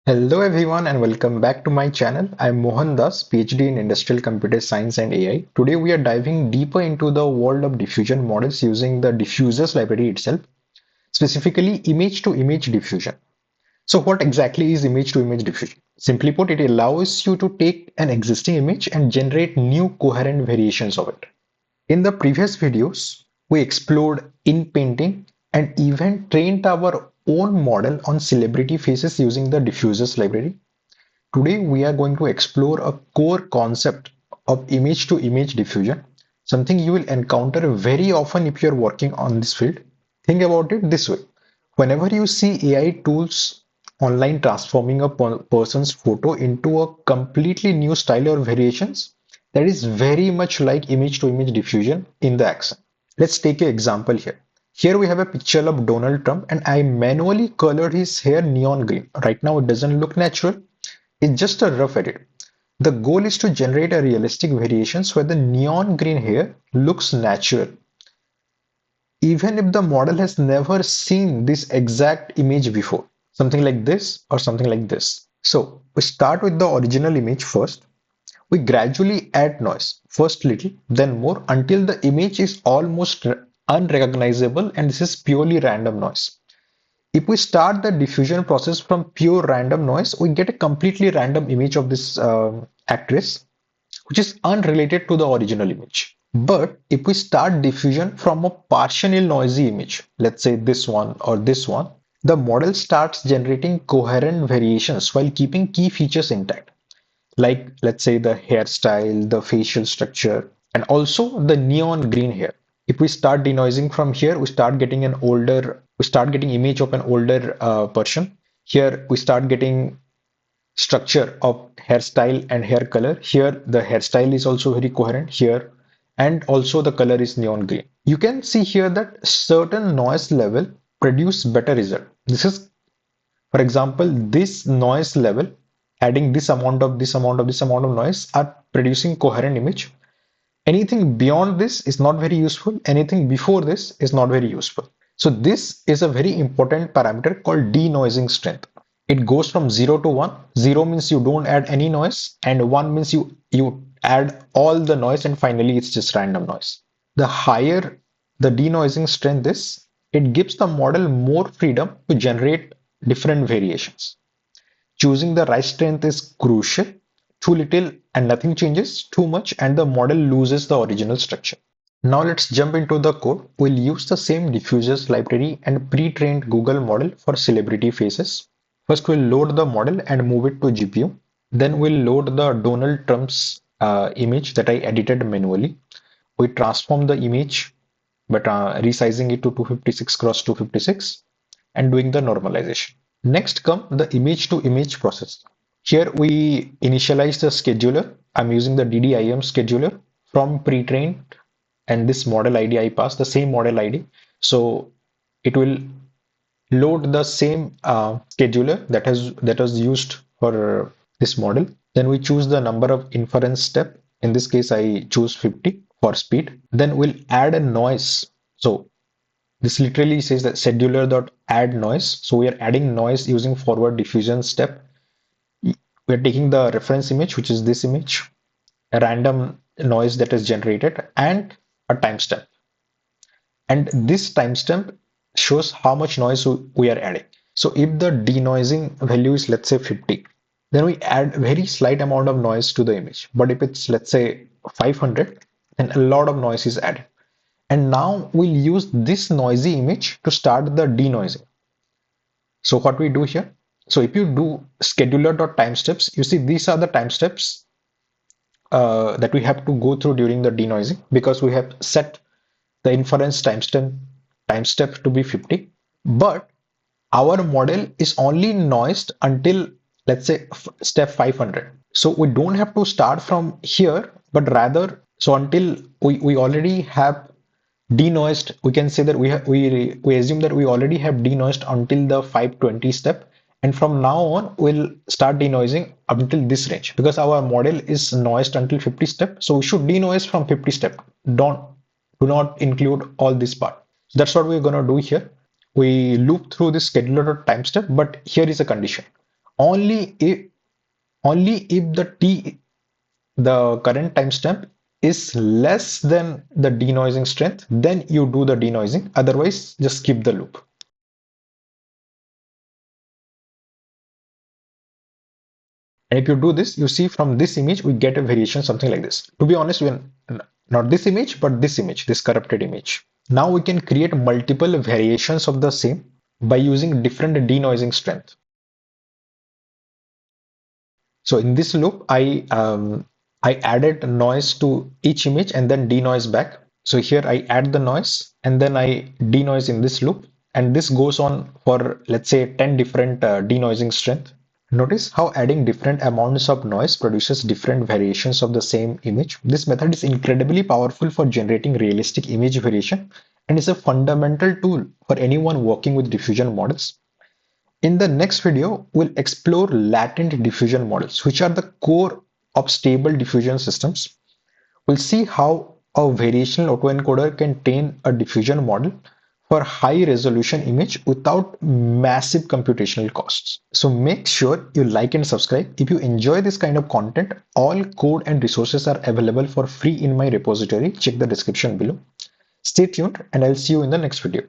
Hello everyone and welcome back to my channel. I'm Mohan Das, PhD in Industrial Computer Science and AI. Today we are diving deeper into the world of diffusion models using the diffusers library itself, specifically image to image diffusion. So what exactly is image to image diffusion? Simply put, it allows you to take an existing image and generate new coherent variations of it. In the previous videos, we explored in painting and even trained our own model on celebrity faces using the diffusers library. Today, we are going to explore a core concept of image to image diffusion, something you will encounter very often if you're working on this field. Think about it this way. Whenever you see AI tools online transforming a person's photo into a completely new style or variations, that is very much like image to image diffusion in the action. Let's take an example here. Here we have a picture of Donald Trump and I manually colored his hair neon green. Right now it doesn't look natural. It's just a rough edit. The goal is to generate a realistic variations where the neon green hair looks natural, even if the model has never seen this exact image before. Something like this or something like this. So we start with the original image first. We gradually add noise, first little, then more, until the image is almost unrecognizable, and this is purely random noise. If we start the diffusion process from pure random noise, we get a completely random image of this actress, which is unrelated to the original image. But if we start diffusion from a partially noisy image, let's say this one or this one, the model starts generating coherent variations while keeping key features intact, like let's say the hairstyle, the facial structure, and also the neon green hair. If we start denoising from here, we start getting image of an older person. Here we start getting structure of hairstyle and hair color. Here the hairstyle is also very coherent here, and also the color is neon green. You can see here that certain noise level produce better result. This is, for example, this noise level, adding this amount of noise are producing coherent image. Anything beyond this is not very useful. Anything before this is not very useful. So this is a very important parameter called denoising strength. It goes from 0 to 1. 0 means you don't add any noise, and 1 means you add all the noise, and finally it's just random noise. The higher the denoising strength is, it gives the model more freedom to generate different variations. Choosing the right strength is crucial. Too little and nothing changes, too much and the model loses the original structure. Now let's jump into the code. We'll use the same diffusers library and pre-trained Google model for celebrity faces. First, we'll load the model and move it to GPU. Then we'll load the Donald Trump's image that I edited manually. We transform the image, but resizing it to 256 cross 256 and doing the normalization. Next come the image to image process. Here we initialize the scheduler. I'm using the DDIM scheduler from pre-trained, and this model ID I pass the same model ID. So it will load the same scheduler that was used for this model. Then we choose the number of inference step. In this case, I choose 50 for speed. Then we'll add a noise. So this literally says that scheduler.add noise. So we are adding noise using forward diffusion step. We're taking the reference image, which is this image, a random noise that is generated, and a timestamp. And this timestamp shows how much noise we are adding. So if the denoising value is, let's say, 50, then we add very slight amount of noise to the image. But if it's, let's say, 500, then a lot of noise is added. And now we'll use this noisy image to start the denoising. So what we do here, so if you do scheduler.timesteps, you see these are the timesteps that we have to go through during the denoising, because we have set the inference timestep to be 50. But our model is only noised until, let's say, step 500. So we don't have to start from here, but rather, so until we already have denoised, we can say that we assume that we already have denoised until the 520 step, and from now on we'll start denoising up until this range, because our model is noised until 50 step, so we should denoise from 50 step. Don't Do not include all this part. That's what we're going to do here. We loop through this scheduler time step, but here is a condition. Only if the current timestamp is less than the denoising strength, then you do the denoising. Otherwise, just skip the loop. And if you do this, you see from this image, we get a variation something like this. To be honest, when not this image, but this image, this corrupted image. Now we can create multiple variations of the same by using different denoising strength. So in this loop, I added noise to each image and then denoise back. So here I add the noise and then I denoise in this loop, and this goes on for, let's say, 10 different denoising strength. Notice how adding different amounts of noise produces different variations of the same image. This method is incredibly powerful for generating realistic image variation and is a fundamental tool for anyone working with diffusion models. In the next video, we'll explore latent diffusion models, which are the core of stable diffusion systems. We'll see how a variational autoencoder can train a diffusion model for high resolution image without massive computational costs. So make sure you like and subscribe. If you enjoy this kind of content, all code and resources are available for free in my repository. Check the description below. Stay tuned and I'll see you in the next video.